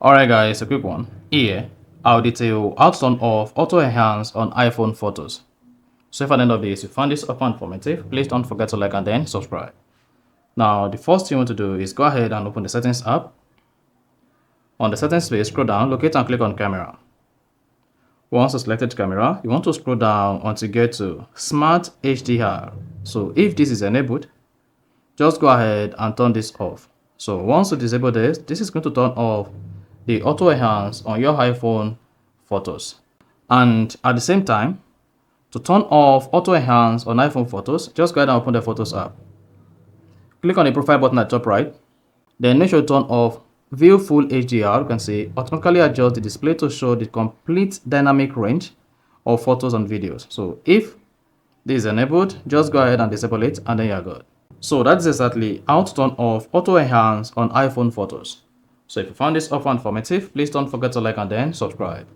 Alright guys, a quick one. Here, I'll detail how to turn off auto enhance on iPhone photos. So if at the end of this you find this offer informative, please don't forget to like and then subscribe. Now the first thing you want to do is go ahead and open the settings app. On the settings page, scroll down, locate and click on camera. Once you selected camera, you want to scroll down until you get to Smart HDR. So if this is enabled, just go ahead and turn this off. So once you disable this is going to turn off the auto enhance on your iPhone photos. And at the same time, to turn off auto enhance on iPhone photos, just go ahead and open the Photos app. Click on the profile button at the top right. Then make sure to turn off View Full HDR. You can see automatically adjust the display to show the complete dynamic range of photos and videos. So if this is enabled, just go ahead and disable it and then you're good. So that's exactly how to turn off auto enhance on iPhone photos. So if you found this offer informative, please don't forget to like and then subscribe.